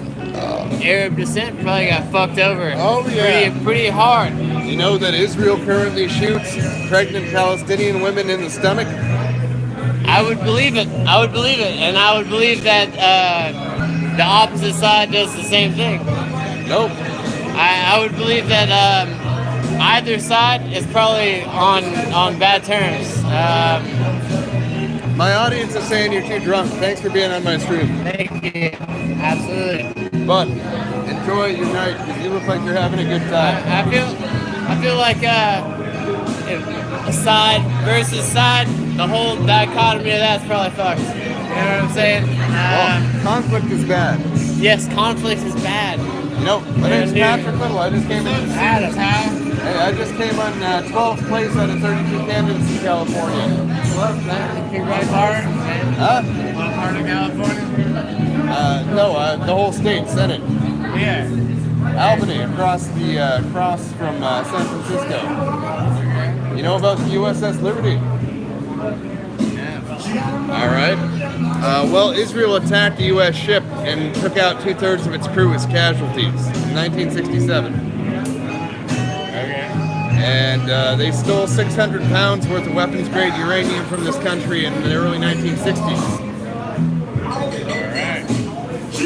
Arab descent, probably got fucked over. Oh, yeah. pretty hard. You know that Israel currently shoots pregnant Palestinian women in the stomach? I would believe it. And I would believe that the opposite side does the same thing. Nope. I would believe that either side is probably on bad terms. My audience is saying you're too drunk. Thanks for being on my stream. Thank you. Absolutely. But enjoy your night because you look like you're having a good time. I feel like if a side versus side, the whole dichotomy of that's probably fucked. You know what I'm saying? Well, conflict is bad. Yes, conflict is bad. You know, my name's Patrick Little. I just came in. Adam, how? Hey, I just came on 12th place out of 32 candidates in California. Well, you're right part. Huh? What part of California? No, the whole state, Senate. Yeah. Albany, across from San Francisco. You know about the USS Liberty? All right. Well, Israel attacked the U.S. ship and took out 2/3 of its crew as casualties in 1967. Okay. And they stole 600 pounds worth of weapons-grade uranium from this country in the early 1960s.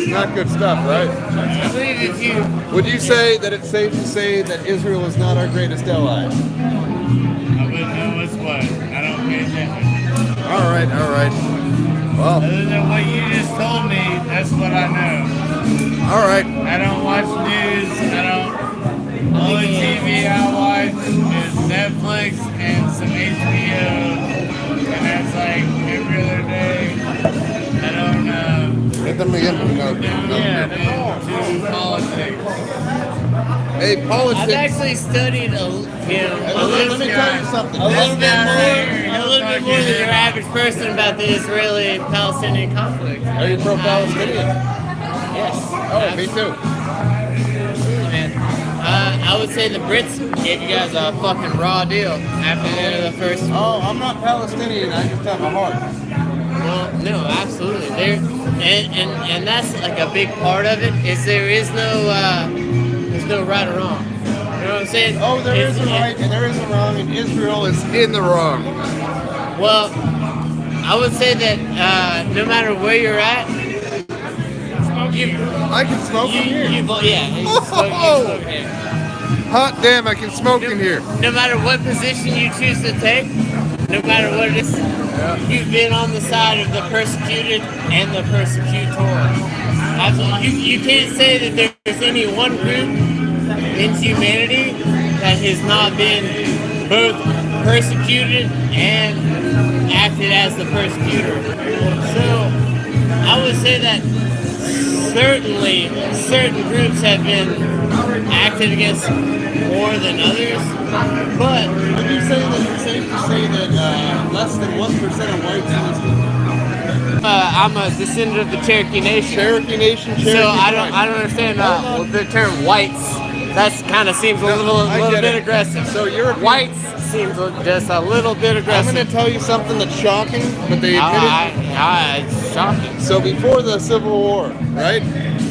Not good stuff, right? I believe if you... Would you say that it's safe to say that Israel is not our greatest ally? I wouldn't know what's what. I don't pay attention. All right. Well, Other than what you just told me, that's what I know. all right. I don't watch news. Only TV I watch is Netflix and some HBO. And that's like every other day. I don't Hit them again. No. do politics. Hey, politics. I've actually studied Let me tell you something. a little bit more than your average person about the Israeli-Palestinian conflict. Are you pro-Palestinian? Yes. Oh, me too. Absolutely, man. I would say the Brits gave you guys a fucking raw deal after the end of the first. Oh, I'm not Palestinian. I just have a heart. Well, no, absolutely. And that's like a big part of it. Is there's no right or wrong. You know what I'm saying? Oh, there is a right and there is a wrong, and Israel is in the wrong. Well, I would say that no matter where you're at, I can smoke in here. you smoke here. Hot damn, I can smoke in here. No matter what position you choose to take, no matter what it is, you've been on the side of the persecuted and the persecutor. You can't say that there's any one group in humanity that has not been both persecuted and acted as the persecutor. So I would say that certainly certain groups have been acted against more than others, but Would you say that it's safe to say that less than 1% of whites in this I'm a descendant of the Cherokee Nation. Cherokee Nation, Cherokee So I tribe. don't understand the term whites. That kind of seems a little get bit it. aggressive. So you're Whites seems just a little bit I'm aggressive. going to tell you something that's shocking, but they admitted. It's shocking. So before the Civil War, right?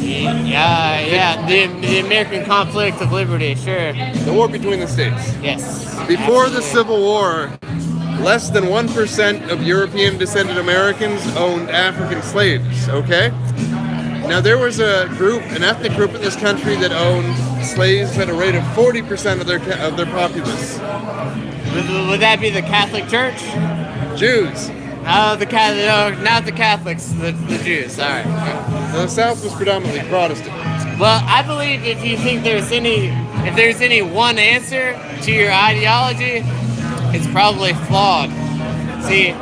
Yeah, the American conflict of liberty, sure. The war between the states. Yes. Before the Civil War, less than 1% of European descended Americans owned African slaves, okay? Now there was an ethnic group in this country that owned slaves at a rate of 40% of their populace. Would that be the Catholic Church? Jews. Oh, no, not the Catholics, the Jews. All right. The South was predominantly Protestant. Well, I believe if you think there's any one answer to your ideology, it's probably flawed. See,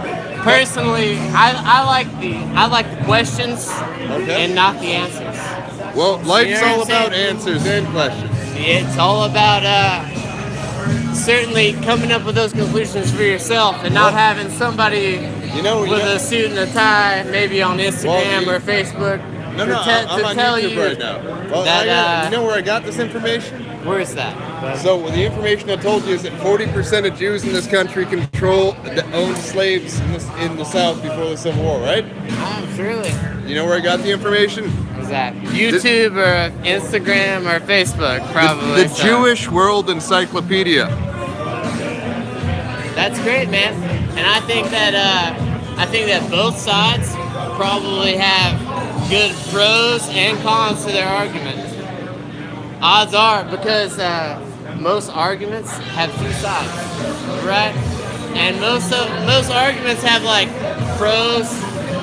personally, I like the questions and not the answers. Well, life's You know all what I'm about saying? answers and questions. It's all about certainly coming up with those conclusions for yourself and not having somebody with a suit and a tie, maybe on Instagram or Facebook. No, to I'm on tell YouTube you right now. Well, that, you know where I got this information? where is that? So the information I told you is that 40% of Jews in this country owned slaves in the South before the Civil War, right? Oh, surely. You know where I got the information? Is that YouTube or Instagram or Facebook? Probably. The Jewish World Encyclopedia. That's great, man. And I think that both sides probably have good pros and cons to their arguments. Odds are, because most arguments have two sides, right? And most arguments have like pros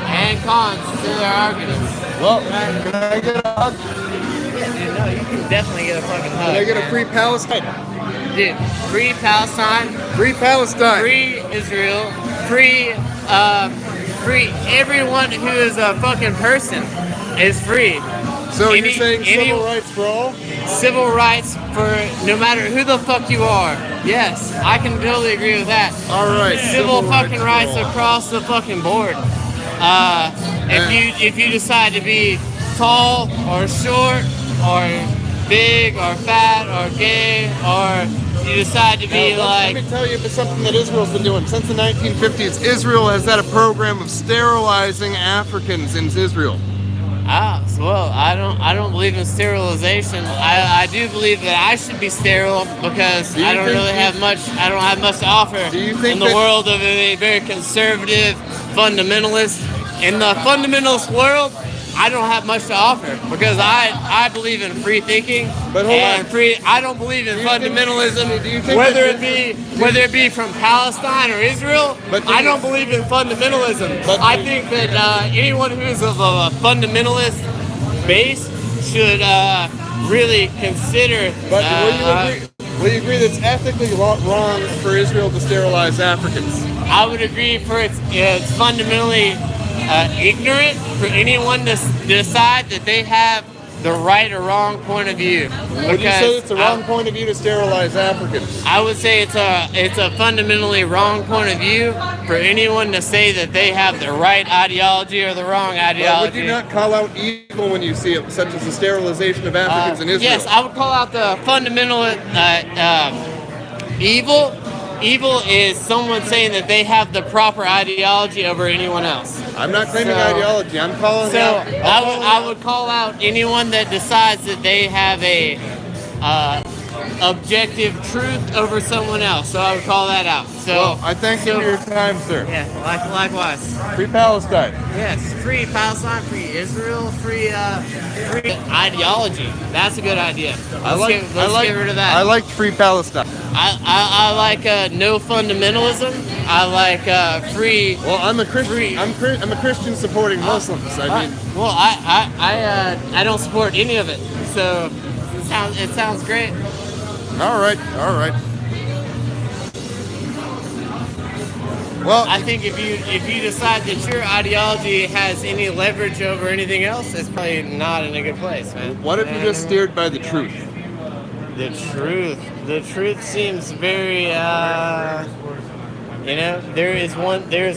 and cons to their arguments. Well, can I get a hug? Yeah, dude, no, you can definitely get a fucking hug. Can I get a free Palestine? Dude, free Palestine, Free Palestine. free Israel, free everyone who is a fucking person is free. So you're saying civil rights for all? Civil rights for no matter who the fuck you are. Yes, I can totally agree with that. All right. Civil fucking for rights all. across the fucking board. If you decide to be tall or short or big or fat or gay, or you decide to be Let me tell you about something that Israel's been doing. Since the 1950s, Israel has had a program of sterilizing Africans in Israel. Well, I don't believe in sterilization. I do believe that I should be sterile because I don't have much to offer Do you think in the that- world of a very conservative fundamentalist. In the fundamentalist world, I don't have much to offer because I believe in free thinking But hold and on. free. I don't believe in Do you think- fundamentalism, do you think whether that- it be from Palestine or Israel. But do I you- don't believe in fundamentalism. But- I think that anyone who is of a fundamentalist base should really consider. But will you agree that it's ethically wrong for Israel to sterilize Africans? I would agree for it's fundamentally ignorant for anyone to decide that they have the right or wrong point of view. Would you say it's a wrong point of view to sterilize Africans? I would say it's a fundamentally wrong point of view for anyone to say that they have the right ideology or the wrong But ideology. would you not call out evil when you see it, such as the sterilization of Africans in Israel? Yes, I would call out the fundamental evil. Evil is someone saying that they have the proper ideology over anyone else. I'm not claiming So- ideology. I'm calling So out. I would call out anyone that decides that they have a objective truth over someone else. So I would call that out. So Well, I thank you for your time, sir. yeah, likewise. Free Palestine. Yes, free Palestine, free Israel, free ideology. That's a good idea. Let's get rid of that. I like free Palestine. I like no fundamentalism. I like free. Well, I'm a Christian. Free. I'm a Christian supporting Muslims. I mean, Well, I don't support any of it. So it sounds great. all right. Well, I think if you decide that your ideology has any leverage over anything else, it's probably not in a good place, man. what if you're just steered by the truth? The truth seems very there is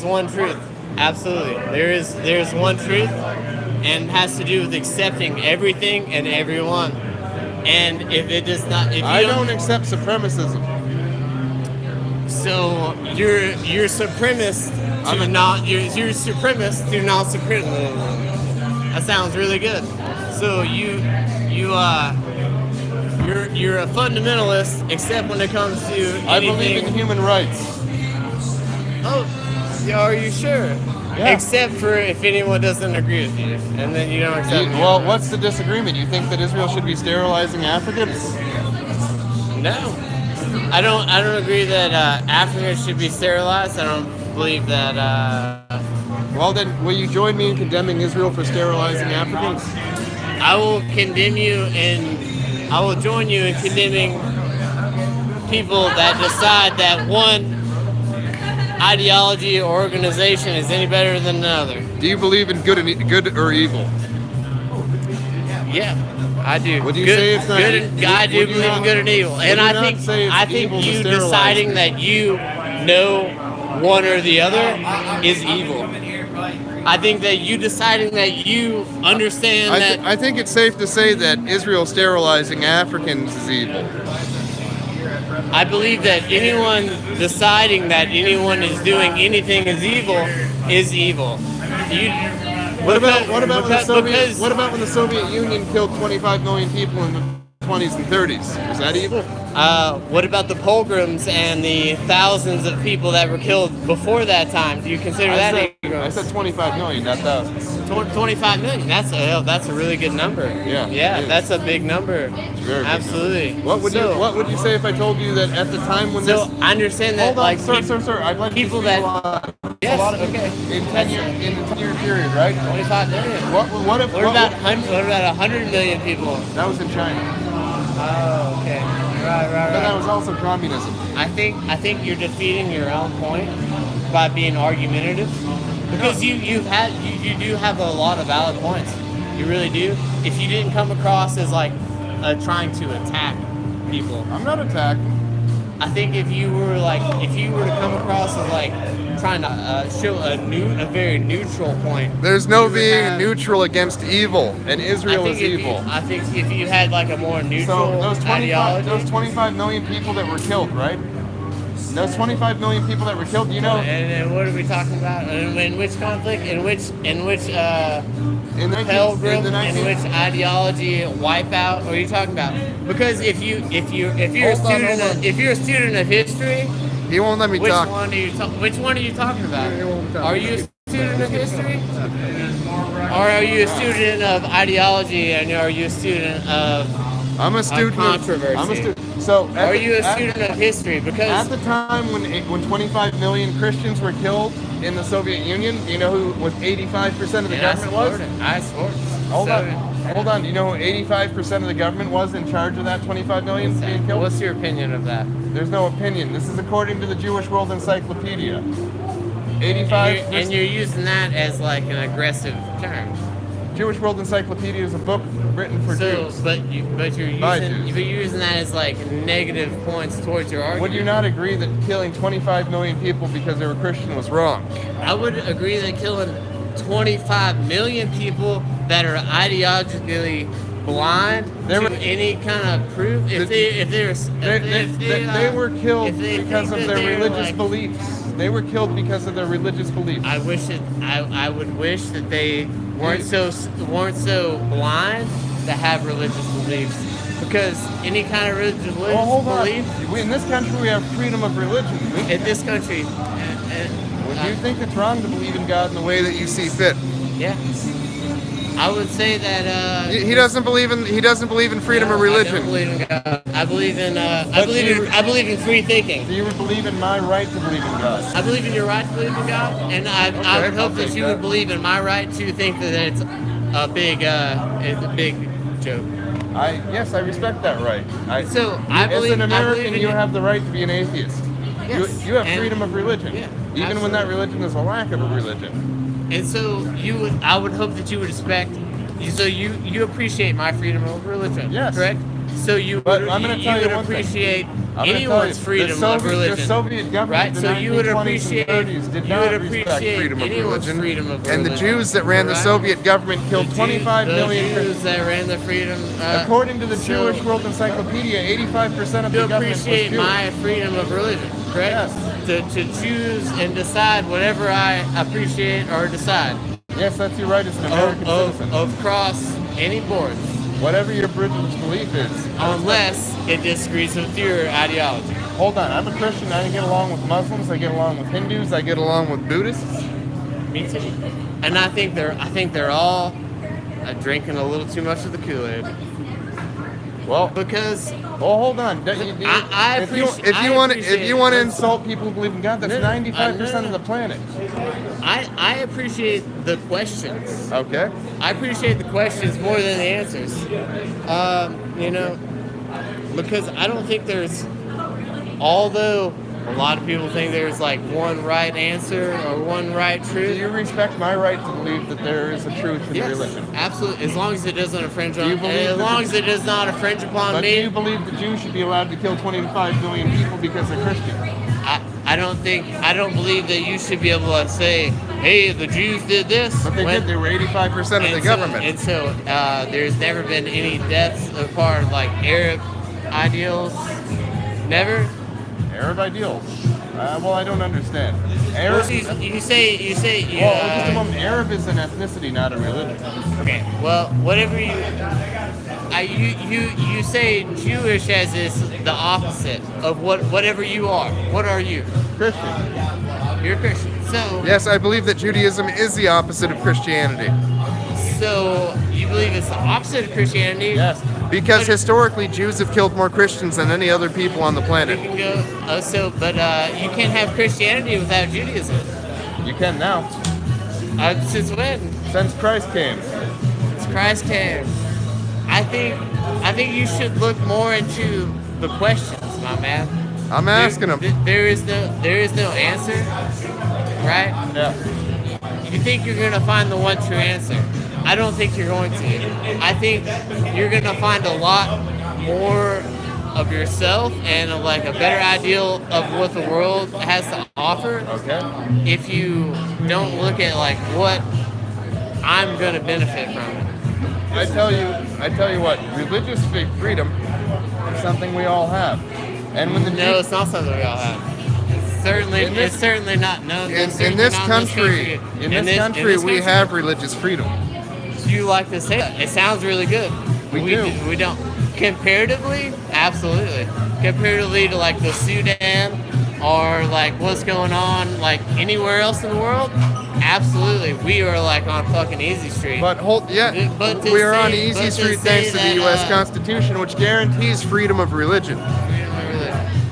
one truth. Absolutely. There's one truth, and it has to do with accepting everything and everyone. And if it does not, if you I don't accept supremacism. so you're supremacist to not you're supremacist to not supremacist. That sounds really good. So you're a fundamentalist, except when it comes to anything. I believe in human rights. Oh, yeah, are you sure? Yeah. Except for if anyone doesn't agree with you, and then you don't accept. Well, what's the disagreement? You think that Israel should be sterilizing Africans? No, I don't agree that Africans should be sterilized. I don't believe that. Well, then, will you join me in condemning Israel for sterilizing Africans? I will join you in condemning people that decide that one ideology or organization is any better than another. Do you believe in good or evil? Yeah, I do. Would you say it's not- good? I do would you believe not- in good and evil, and you I not think say it's evil to you sterilize deciding them? that you know one or the other is evil. I think that you deciding that you understand that. I think it's safe to say that Israel sterilizing Africans is evil. I believe that anyone deciding that anyone is doing anything is evil. What about when the Soviet Union killed 25 million people in the 20s and 30s? Was that evil? What about the pogroms and the thousands of people that were killed before that time? Do you consider that evil? I said 25 million, not thousands. 25 million. That's a really good number. Yeah, that's a big number. It's very big Absolutely. Number. What would you say if I told you that at the time when I understand that. Hold on, sir. I'd like people to that. Yes. A lot of okay. In a 10-year period, right? 25 million. What about 100 million people? That was in China. Oh, okay. Right. But that was also communism. I think you're defeating your own point by being argumentative, because you do have a lot of valid points. You really do. If you didn't come across as like trying to attack people, I'm not attacking. I think if you were to come across as like trying to show a very neutral point. There's no being neutral against evil, and Israel is evil. I think if you had like a more neutral ideology. Those 25 million people that were killed, right? Those 25 million people that were killed, you know. And what are we talking about? In which conflict? In which pilgrim? In which ideology wipeout? What are you talking about? Because if you're a student of history. He won't let me talk. Which one are you talking about? Are you a student of history? Or are you a student of ideology, and are you a student of controversy? I'm a student. So are you a student of history? Because at the time when 25 million Christians were killed in the Soviet Union, do you know who was 85% of the government was? I support it. Hold on. Do you know who 85% of the government was in charge of that 25 million being killed? What's your opinion of that? There's no opinion. This is according to the Jewish World Encyclopedia. 85. And you're using that as like an aggressive term. Jewish World Encyclopedia is a book written for Jews. But you're using that as like negative points towards your argument. Would you not agree that killing 25 million people because they were Christian was wrong? I would agree that killing 25 million people that are ideologically blind to any kind of proof. They were killed because of their religious beliefs. They were killed because of their religious beliefs. I would wish that they weren't so blind to have religious beliefs, because any kind of religious belief. In this country, we have freedom of religion. In this country, do you think it's wrong to believe in God in the way that you see fit? Yeah. I would say that he doesn't believe in freedom of religion. I don't believe in God. I believe in free thinking. So you would believe in my right to believe in God? I believe in your right to believe in God, and I would hope that you would believe in my right to think that it's a big joke. Yes, I respect that right. As an American, you have the right to be an atheist. Yes. You have freedom of religion, even when that religion is a lack of a religion. And so I would hope that you would respect. So you appreciate my freedom of religion, yes. Correct? So you would appreciate anyone's freedom of religion. The Soviet government, right? So you would appreciate freedom of religion. And the religion. Jews that ran the Soviet government killed 25 million. The Jews that ran the freedom. According to the Jewish World Encyclopedia, 85% of the government was Jewish. You appreciate my freedom of religion, correct? Yes. To choose and decide whatever I appreciate or decide. Yes, that's your right as an American citizen. Across any boards. Whatever your religious belief is. Unless it disagrees with your ideology. Hold on, I'm a Christian. I get along with Muslims. I get along with Hindus. I get along with Buddhists. Me too. And I think they're all drinking a little too much of the Kool-Aid. Well, because hold on. If you want to insult people who believe in God, that's 95% of the planet. I appreciate the questions. Okay. I appreciate the questions more than the answers. Because I don't think although a lot of people think there's like one right answer or one right truth. Do you respect my right to believe that there is a truth in the religion? Absolutely. As long as it doesn't infringe on as long as it does not infringe upon me. Do you believe the Jews should be allowed to kill 25 million people because they're Christian? I I don't believe that you should be able to say, hey, the Jews did this. But they did. They were 85% of the government. And so there's never been any deaths of part of like Arab ideals. Never. Arab ideals. Well, I don't understand. Arab. Well, you say. Well, just a moment. Arab is an ethnicity, not a religion. Okay. Well, whatever you say Jewish as is the opposite of whatever you are. What are you? Christian. You're a Christian. So Yes, I believe that Judaism is the opposite of Christianity. So you believe it's the opposite of Christianity? Yes, because But- historically Jews have killed more Christians than any other people on the You planet. can go. But you can't have Christianity without Judaism. You can now, Since when? since Christ came. Since Christ came. I think you should look more into the questions, my man. I'm asking them. There is no answer, right? Yeah. You think you're gonna find the one true answer. I don't think you're going to. I think you're gonna find a lot more of yourself and of like a better ideal of what the world has to offer Okay. if you don't look at like what I'm gonna benefit from it. I tell you what, religious freedom is something we all have. And when the No, it's not something we all have. It's certainly not known. in this country, we have religious freedom. You like to say that. It sounds really good. We do. We don't. Comparatively, absolutely. Comparatively to like the Sudan or like what's going on like anywhere else in the world, absolutely. We are like on fucking easy street. But we are on easy street thanks to the U.S. Constitution, which guarantees freedom of religion.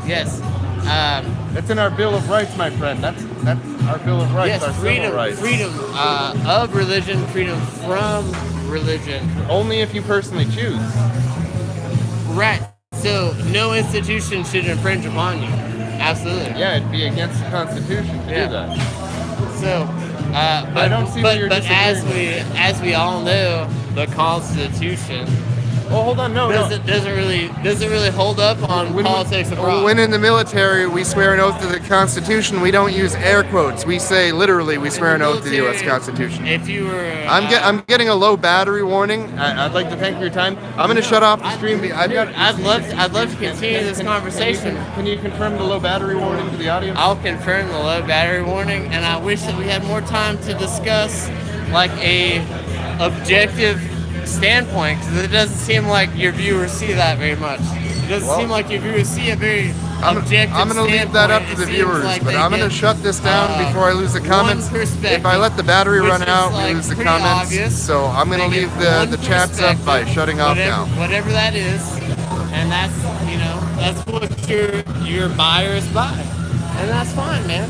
Yes. That's in our Bill of Rights, my friend. That's our Bill of Rights, Yes, our freedom, civil rights. freedom of religion, freedom from religion. Only if you personally choose. Right. So no institution should infringe upon you. Absolutely. Yeah, it'd be against the Constitution to Yeah. do that. So, but I don't see where you're but disagreeing. as we all know, the Constitution Well, hold on, no. doesn't really hold up on politics abroad. When in the military, we swear an oath to the Constitution. We don't use air quotes. We say literally, we swear an oath to the U.S. Constitution. If you were, I'm getting a low battery warning. I'd like to thank you for your time. I'm going to shut off the stream. I'd love to continue this conversation. Can you confirm the low battery warning to the audience? I'll confirm the low battery warning, and I wish that we had more time to discuss like a objective standpoint, because it doesn't seem like your viewers see that very much. It doesn't seem like your viewers see a very objective I'm going to leave that up to the viewers, but I'm going to shut this down before I lose the comments. If I let the battery run out, we lose the comments. So I'm going to leave the chats up by shutting off now. Whatever that is, and that's what your buyers buy, and that's fine, man.